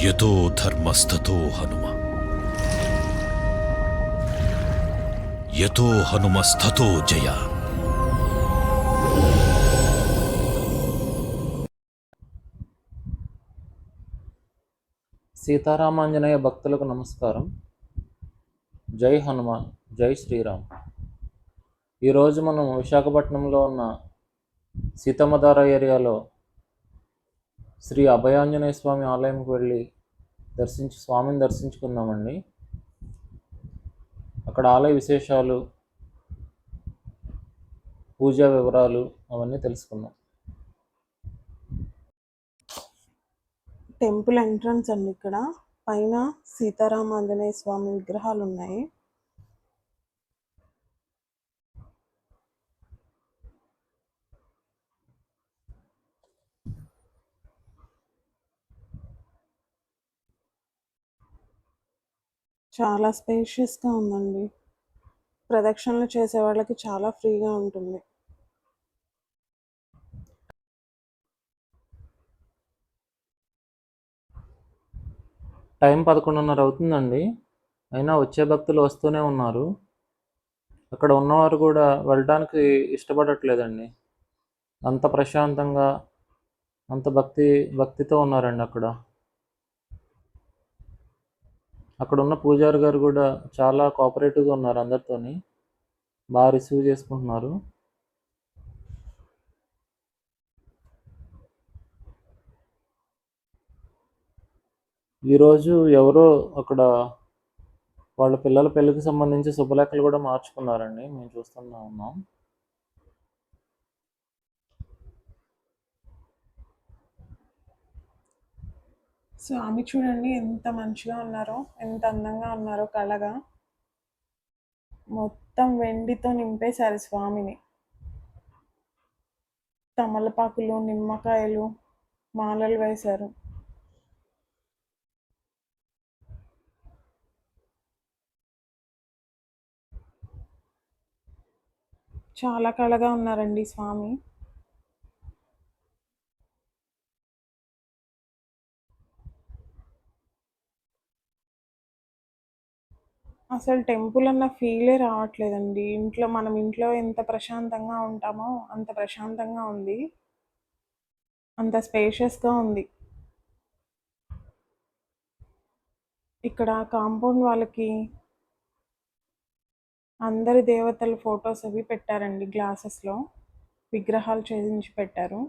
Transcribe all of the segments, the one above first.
యతో ధర్మస్తతో హనుమ, యతో హనుమస్తతో జయ. సీతారామాంజనేయ భక్తులకు నమస్కారం. జై హనుమాన్, జై శ్రీరామ్. ఈరోజు మనం విశాఖపట్నంలో ఉన్న సీతమ్మధార ఏరియాలో శ్రీ అభయాంజనేయ స్వామి ఆలయంకి వెళ్ళి స్వామిని దర్శించుకుందామండి. అక్కడ ఆలయ విశేషాలు, పూజా వివరాలు అవన్నీ తెలుసుకుందాం. టెంపుల్ ఎంట్రన్స్ అండి. ఇక్కడ పైన సీతారామాంజనేయ స్వామి విగ్రహాలు ఉన్నాయి. చాలా స్పేషియస్గా ఉందండి. ప్రదక్షిణలు చేసే వాళ్ళకి చాలా ఫ్రీగా ఉంటుంది. టైం 11:30 అవుతుందండి. అయినా వచ్చే భక్తులు వస్తూనే ఉన్నారు. అక్కడ ఉన్నవారు కూడా వెళ్ళడానికి ఇష్టపడట్లేదండి. అంత ప్రశాంతంగా, అంత భక్తితో ఉన్నారండి అక్కడ ఉన్న పూజారి గారు కూడా చాలా కోఆపరేటివ్గా ఉన్నారు. అందరితోని బాగా రిసీవ్ చేసుకుంటున్నారు. ఈరోజు ఎవరో అక్కడ వాళ్ళ పిల్లల పెళ్ళికి సంబంధించి శుభలేఖలు కూడా మార్చుకున్నారండి. మేము చూస్తూనే ఉన్నాం. స్వామి చూడండి ఎంత మంచిగా ఉన్నారో, ఎంత అందంగా ఉన్నారో. కళగా మొత్తం వెండితో నింపేశారు స్వామిని. తమలపాకులు, నిమ్మకాయలు, మాలలు వేశారు. చాలా కళగా ఉన్నారండి స్వామి. అసలు టెంపుల్ అన్న ఫీలే రావట్లేదండి. మనం ఇంట్లో ఎంత ప్రశాంతంగా ఉంటామో అంత ప్రశాంతంగా ఉంది, అంత స్పేషియస్గా ఉంది. ఇక్కడ కాంపౌండ్ వాళ్ళకి అందరి దేవతల ఫొటోస్ అవి పెట్టారండి. గ్లాసెస్లో విగ్రహాలు చేయించి పెట్టారు.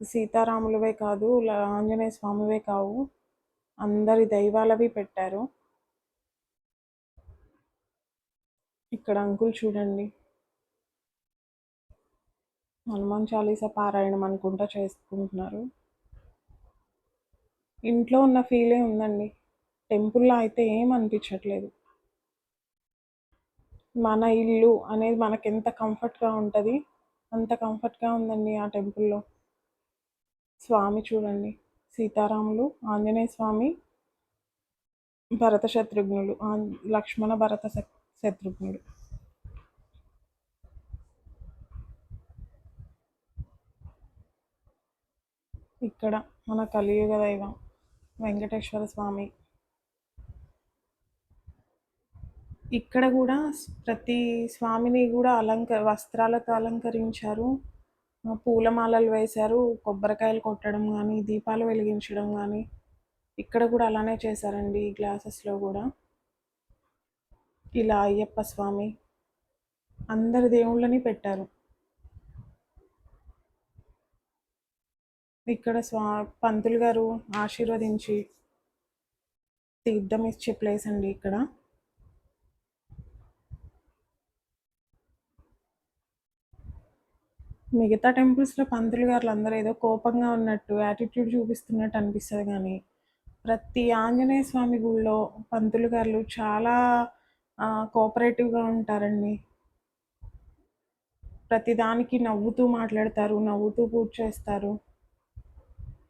సీతారాములవే కాదు, ఆంజనేయ స్వామివే కావు, అందరి దైవాలవి పెట్టారు. ఇక్కడ అంకుల్ చూడండి, హనుమాన్ చాలీసా పారాయణం అనుకుంటా చేసుకుంటున్నారు. ఇంట్లో ఉన్న ఫీలే ఉందండి. టెంపుల్లో అయితే ఏం అనిపించట్లేదు. మన ఇల్లు అనేది మనకి ఎంత కంఫర్ట్గా ఉంటుంది, అంత కంఫర్ట్గా ఉందండి ఆ టెంపుల్లో. స్వామి చూడండి, సీతారాములు, ఆంజనేయ స్వామి, భరత శత్రుఘ్నులు, లక్ష్మణ భరత శత్రుఘ్నులు. ఇక్కడ మన కలియుగ దైవం వెంకటేశ్వర స్వామి. ఇక్కడ కూడా ప్రతి స్వామిని కూడా వస్త్రాలతో అలంకరించారు. పూలమాలలు వేశారు. కొబ్బరికాయలు కొట్టడం కానీ, దీపాలు వెలిగించడం కానీ ఇక్కడ కూడా అలానే చేశారండి. ఈ గ్లాసెస్లో కూడా ఇలా అయ్యప్ప స్వామి, అందరి దేవుళ్ళని పెట్టారు. ఇక్కడ పంతులు గారు ఆశీర్వదించి తీర్థం ఇచ్చే ప్లేస్ అండి ఇక్కడ. మిగతా టెంపుల్స్లో పంతులు గారులు అందరూ ఏదో కోపంగా ఉన్నట్టు, యాటిట్యూడ్ చూపిస్తున్నట్టు అనిపిస్తుంది. కానీ ప్రతి ఆంజనేయ స్వామి గుళ్ళో పంతులు గారులు చాలా కోఆపరేటివ్గా ఉంటారండి. ప్రతిదానికి నవ్వుతూ మాట్లాడతారు, నవ్వుతూ పూజ చేస్తారు.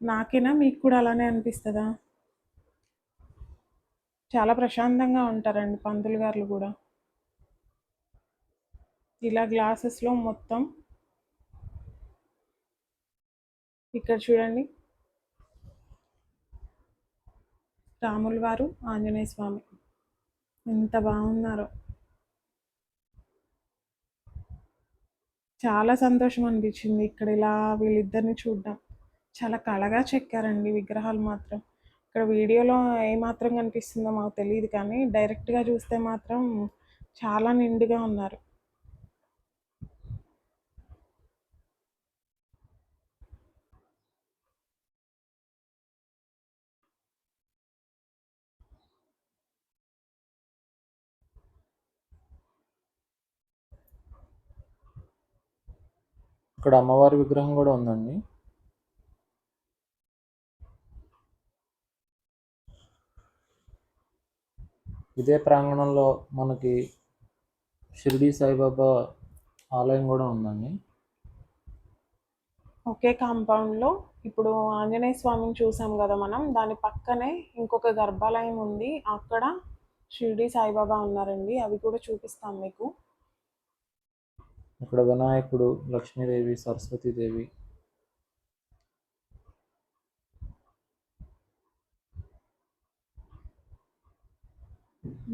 నాకేనా, మీకు కూడా అలానే అనిపిస్తుందా? చాలా ప్రశాంతంగా ఉంటారండి పంతులు గారులు కూడా. ఇలా గ్లాసెస్లో మొత్తం ఇక్కడ చూడండి, రాముల వారు, ఆంజనేయ స్వామి ఎంత బాగున్నారో. చాలా సంతోషం అనిపించింది ఇక్కడ ఇలా వీళ్ళిద్దరిని చూడడం. చాలా కళగా చెక్కారండి విగ్రహాలు మాత్రం. ఇక్కడ వీడియోలో ఏమాత్రం కనిపిస్తుందో మాకు తెలియదు, కానీ డైరెక్ట్గా చూస్తే మాత్రం చాలా నిండుగా ఉన్నారు. ఇక్కడ అమ్మవారి విగ్రహం కూడా ఉందండి. ఇదే ప్రాంగణంలో మనకి షిరిడి సాయిబాబా ఆలయం కూడా ఉందండి. ఒకే కాంపౌండ్లో ఇప్పుడు ఆంజనేయ స్వామిని చూసాం కదా మనం, దాని పక్కనే ఇంకొక గర్భాలయం ఉంది. అక్కడ షిరిడి సాయిబాబా ఉన్నారండి. అవి కూడా చూపిస్తాం మీకు. ఇక్కడ వినాయకుడు, లక్ష్మీదేవి, సరస్వతీదేవి,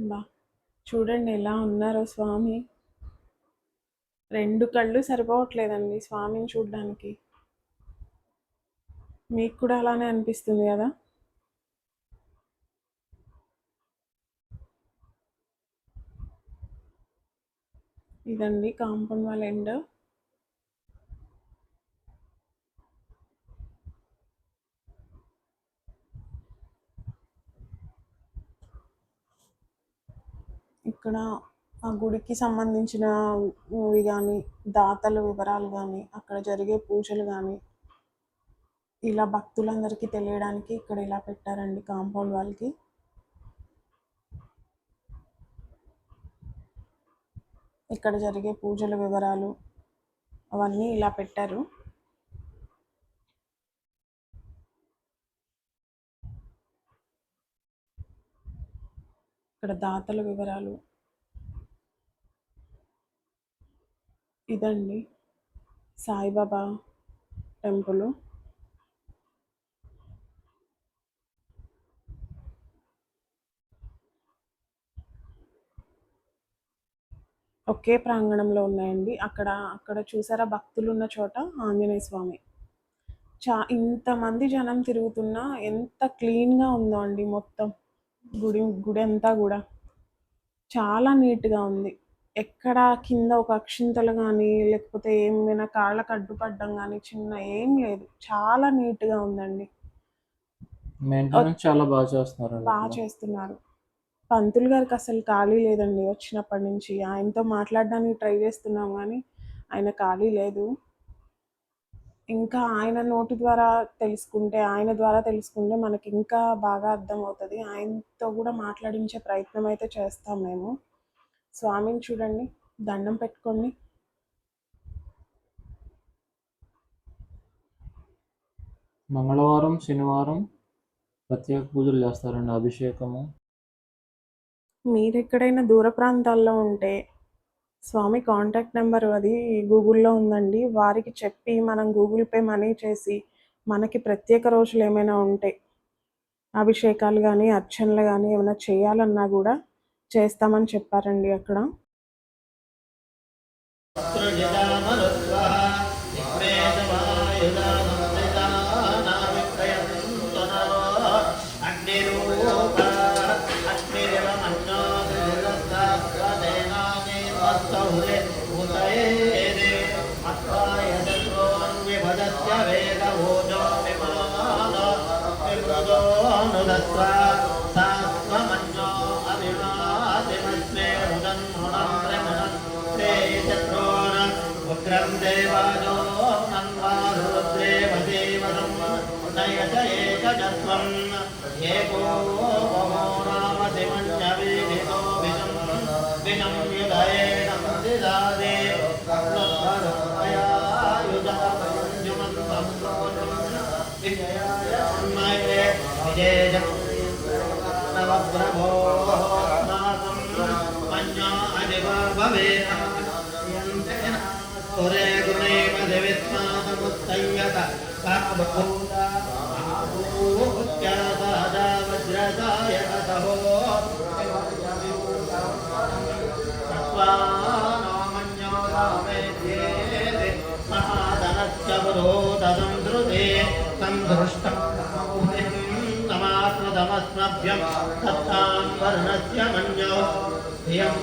బా చూడండి ఎలా ఉన్నారో స్వామి. 2 కళ్ళు సరిపోవట్లేదండి స్వామిని చూడడానికి. మీకు కూడా అలానే అనిపిస్తుంది కదా? ఇదండి కాంపౌండ్ వాళ్ళ ఎండ్. ఇక్కడ ఆ గుడికి సంబంధించినవి కానీ, దాతల వివరాలు కానీ, అక్కడ జరిగే పూజలు కానీ ఇలా భక్తులందరికీ తెలియడానికి ఇక్కడ ఇలా పెట్టారండి కాంపౌండ్ వాళ్ళకి. ఇక్కడ జరిగే పూజల వివరాలు అవన్నీ ఇలా పెట్టారు. ఇక్కడ దాతల వివరాలు. ఇదండి సాయిబాబా టెంపుల్. ఒకే ప్రాంగణంలో ఉన్నాయండి. అక్కడ చూసారా భక్తులు ఉన్న చోట ఆంజనేయ స్వామి. ఇంతమంది జనం తిరుగుతున్నా ఎంత క్లీన్గా ఉందో అండి మొత్తం గుడి అంతా కూడా చాలా నీట్గా ఉంది. ఎక్కడ కింద ఒక అక్షింతలు కానీ, లేకపోతే ఏమైనా కాళ్ళకు అడ్డుపడ్డం కానీ చిన్న ఏం లేదు. చాలా నీట్గా ఉందండి. మెయింటెనెన్స్ చాలా బాగా చేస్తున్నారు. పంతులు గారికి అసలు ఖాళీ లేదండి వచ్చినప్పటి నుంచి. ఆయనతో మాట్లాడడానికి ట్రై చేస్తున్నాం కానీ ఆయన ఖాళీ లేదు. ఇంకా ఆయన ద్వారా తెలుసుకుంటే మనకి ఇంకా బాగా అర్థమవుతుంది. ఆయనతో కూడా మాట్లాడించే ప్రయత్నం అయితే చేస్తాం మేము. స్వామిని చూడండి, దండం పెట్టుకోండి. మంగళవారం, శనివారం ప్రత్యేక పూజలు చేస్తారండి, అభిషేకము. మీరు ఎక్కడైనా దూర ప్రాంతాల్లో ఉంటే స్వామి కాంటాక్ట్ నెంబర్ అది గూగుల్లో ఉందండి. వారికి చెప్పి మనం గూగుల్ పే మనీ చేసి మనకి ప్రత్యేక రోజులు ఏమైనా ఉంటే అభిషేకాలు కానీ, అర్చనలు కానీ ఏమైనా చేయాలన్నా కూడా చేస్తామని చెప్పారండి అక్కడ. ఉగ్రం దేవాజో నన్వారుద్రేవ దేవతం నయత ఏకజత్వం ఏకో బహో రామతిమన్యవేదితో విషం విషం యుధయేనం దిదాదే లబ్ధరయాయుధమంజుమంతం విజయాయ ఉన్మయే విజేజం నవప్రభో నాసం మన్యా అదివా భవేన గుణేవ దేవిత్మాతముత్త संयत कामभूता महाभूत्यादादा वज्रदाय तहो सत्त्वानामन्यो रामेत्येति महाधनस्य पुरोदतं धृते तं धृष्टं नमात्मदमस्मभ्यं सत्तां वर्णस्य मन्यो धियं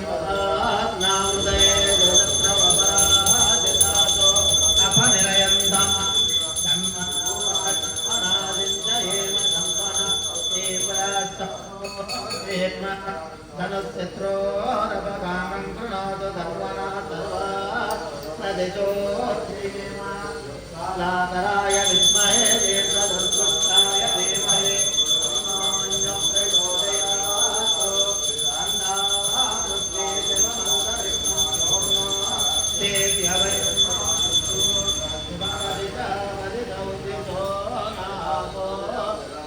नामुदये दुरत्रवपराजतातो अपनिरयन्तं जन्मनादिञ्जयेम सम्पना देवरास्तप्रेम धनुस्यत्रोरपकामं कृणोतु सर्वना सर्वा प्रदिशोऽत्रिम लातराय विद्महे दीर्घदुर्गुप्ताय धीमहि तन्नो प्रचोदयात् देव्य वै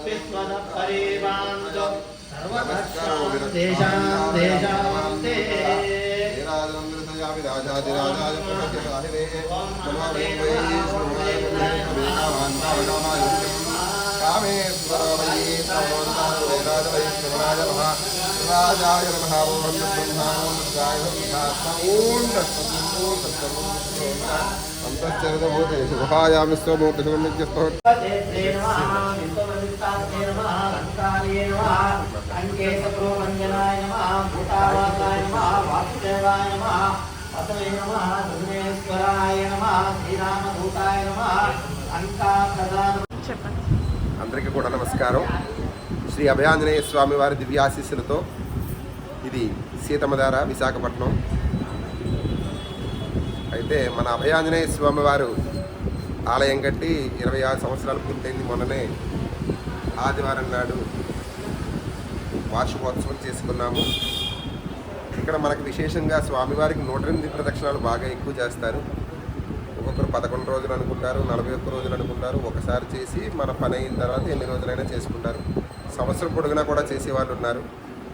विश्वद परिवान्दो सर्वदक्षां देशां ते राजाधिराजाय प्रपद्यसाहिने नमामि वै कामेश्वर वै श्रवणाय नमः राजाय नमः ओं ब्रह्माय नमः शुभायामि स्वमूर्तिशुभनित्यस्तः अंकेशप्रोमञ्जनाय नमः भूतावासाय नमः वासुदेवाय नमः पतये नमः धर्मेश्वराय नमः श्रीरामदूताय नमः अंकाप्रदान చెప్పండి. అందరికీ కూడా నమస్కారం. శ్రీ అభయాంజనేయ స్వామి వారి దివ్యాశీస్సులతో ఇది సీతమ్మధార విశాఖపట్నం. అయితే మన అభయాంజనేయ స్వామి వారు ఆలయం కట్టి 26 సంవత్సరాలు పూర్తయింది. మొన్ననే ఆదివారం నాడు వార్షికోత్సవం చేసుకున్నాము. ఇక్కడ మనకు విశేషంగా స్వామివారికి 108 ప్రదక్షిణాలు బాగా ఎక్కువ చేస్తారు. ఒక్కొక్కరు 11 రోజులు అనుకుంటారు, 41 రోజులు అనుకుంటారు. ఒకసారి చేసి మన పని అయిన తర్వాత ఎన్ని రోజులైనా చేసుకుంటారు. సంవత్సరం పొడుగునా కూడా చేసేవాళ్ళు ఉన్నారు.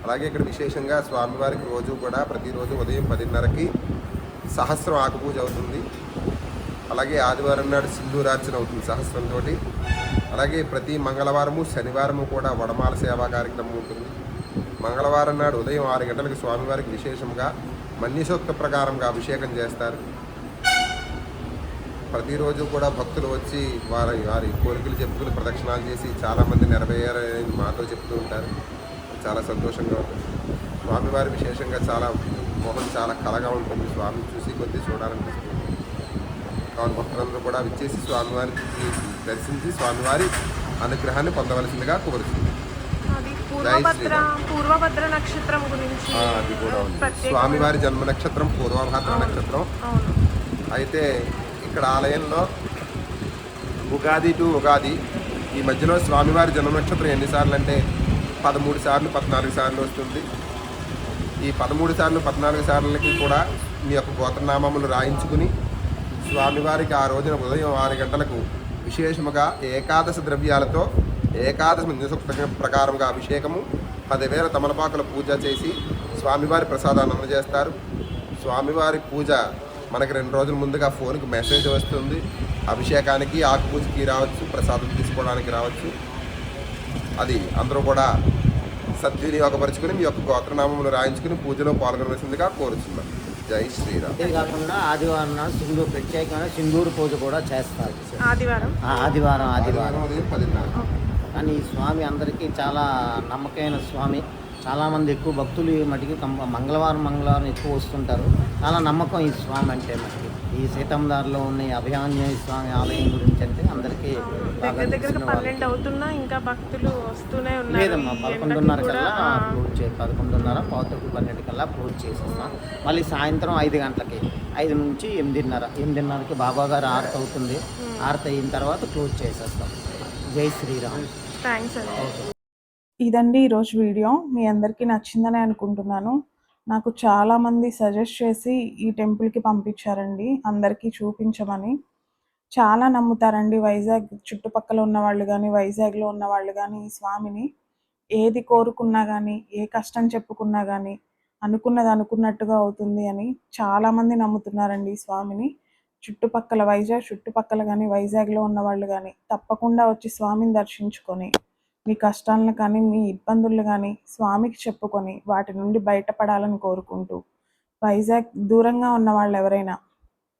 అలాగే ఇక్కడ విశేషంగా స్వామివారికి రోజు కూడా ప్రతిరోజు ఉదయం 10:30కి సహస్రం ఆకుపూజ అవుతుంది. అలాగే ఆదివారం నాడు సింధూరార్చన అవుతుంది సహస్రంతో. అలాగే ప్రతి మంగళవారము శనివారము కూడా వడమాల సేవా కార్యక్రమం ఉంటుంది. మంగళవారం నాడు ఉదయం 6 గంటలకు స్వామివారికి విశేషంగా మన్యసూక్త ప్రకారంగా అభిషేకం చేస్తారు. ప్రతిరోజు కూడా భక్తులు వచ్చి వారి కోరికలు చెప్పుకుని ప్రదక్షిణాలు చేసి చాలామంది నెరవేరారని మాతో చెప్తూ ఉంటారు. చాలా సంతోషంగా ఉంటుంది. స్వామివారి విశేషంగా చాలా మొహం చాలా కళగా ఉంటుంది. స్వామిని చూసి కొద్ది చూడాలనిపిస్తుంది. కావున భక్తులందరూ కూడా విచ్చేసి స్వామివారికి దర్శించి స్వామివారి అనుగ్రహాన్ని పొందవలసిందిగా కోరుతుంది. అది పూర్వభద్ర నక్షత్రం గురించి అది కూడా ఉంది. స్వామివారి జన్మ నక్షత్రం పూర్వభద్ర నక్షత్రం. అయితే ఇక్కడ ఆలయంలో ఉగాది టు ఉగాది ఈ మధ్యలో స్వామివారి జన్మ నక్షత్రం ఎన్నిసార్లు అంటే 13 సార్లు 14 సార్లు వస్తుంది. ఈ 13 సార్లు 14 సార్లకి కూడా మీ యొక్క గోత్రనామములు రాయించుకుని స్వామివారికి ఆ రోజున ఉదయం 6 గంటలకు విశేషముగా ఏకాదశి ద్రవ్యాలతో ఏకాదశి నిసూక్త ప్రకారంగా అభిషేకము 10,000 తమలపాకుల పూజ చేసి స్వామివారి ప్రసాదాన్ని అందజేస్తారు. స్వామివారి పూజ మనకి 2 రోజుల ముందుగా ఫోన్కి మెసేజ్ వస్తుంది. అభిషేకానికి ఆకు పూజకి రావచ్చు, ప్రసాదం తీసుకోవడానికి రావచ్చు. అది అందరూ కూడా సద్వినియోగపరుచుకుని మీ యొక్క గోత్రనామములు రాయించుకుని పూజలో పాల్గొనవలసిందిగా కోరుతున్నాం. జై శ్రీరామ్. ఇదే కాకుండా ఆదివారం నాడు సింధూరు ప్రత్యేకమైన సింధూరు పూజ కూడా చేస్తారు. ఆదివారం ఆదివారం ఉదయం 10:30. కానీ ఈ స్వామి అందరికీ చాలా నమ్మకమైన స్వామి. చాలామంది ఎక్కువ భక్తులు ఈ మటుకి మంగళవారం ఎక్కువ వస్తుంటారు. చాలా నమ్మకం ఈ స్వామి అంటే మనకి. ఈ సీతమ్మధారలో ఉన్న ఈ అభయాంజనేయ స్వామి ఆలయం గురించి అంటే అందరికీ బాగా దగ్గర 12 అవుతున్నా ఇంకా భక్తులు వస్తూనే ఉన్నారు. లేదమ్మా 11:30 కల్లా క్లోజ్ 11:30 పావుతకు 12 కల్లా క్లోజ్ చేసేస్తాం. మళ్ళీ సాయంత్రం 5 గంటలకి 5 నుంచి 8:30కి బాబా గారు ఆరతి అవుతుంది. ఆరతి అయిన తర్వాత క్లోజ్ చేసేస్తాం. జై శ్రీరామ్. థ్యాంక్స్ అండి. ఇదండి ఈరోజు వీడియో. మీ అందరికీ నచ్చిందని అనుకుంటున్నాను. నాకు చాలామంది సజెస్ట్ చేసి ఈ టెంపుల్కి పంపించారండి అందరికీ చూపించమని. చాలా నమ్ముతారండి వైజాగ్ చుట్టుపక్కల ఉన్నవాళ్ళు కానీ వైజాగ్లో ఉన్నవాళ్ళు కానీ ఈ స్వామిని. ఏది కోరుకున్నా కానీ ఏ కష్టం చెప్పుకున్నా కానీ అనుకున్నది అనుకున్నట్టుగా అవుతుంది అని చాలామంది నమ్ముతున్నారండి ఈ స్వామిని. చుట్టుపక్కల వైజాగ్ చుట్టుపక్కల కానీ వైజాగ్లో ఉన్న వాళ్ళు కానీ తప్పకుండా వచ్చి స్వామిని దర్శించుకొని మీ కష్టాలను కానీ మీ ఇబ్బందులు కానీ స్వామికి చెప్పుకొని వాటి నుండి బయటపడాలని కోరుకుంటూ, వైజాగ్ దూరంగా ఉన్న వాళ్ళు ఎవరైనా,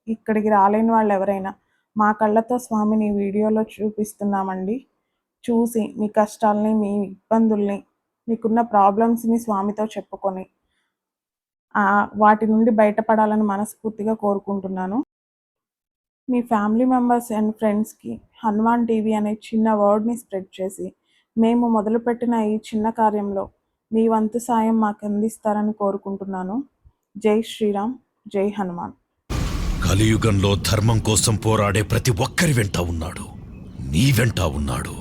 ఇక్కడికి రాలేని వాళ్ళు ఎవరైనా మా కళ్ళతో స్వామిని వీడియోలో చూపిస్తున్నామండి, చూసి మీ కష్టాలని మీ ఇబ్బందుల్ని మీకున్న ప్రాబ్లమ్స్ని స్వామితో చెప్పుకొని వాటి నుండి బయటపడాలని మనస్ఫూర్తిగా కోరుకుంటున్నాను. మీ ఫ్యామిలీ మెంబర్స్ అండ్ ఫ్రెండ్స్కి హనుమాన్ టీవీ అనే చిన్న వర్డ్ని స్ప్రెడ్ చేసి మేము మొదలుపెట్టిన ఈ చిన్న కార్యంలో మీ వంతు సాయం మాకు అందిస్తారని కోరుకుంటున్నాను. జై శ్రీరామ్, జై హనుమాన్. కలియుగంలో ధర్మం కోసం పోరాడే ప్రతి ఒక్కరి వెంట ఉన్నాడు. నీ వెంట ఉన్నాడు.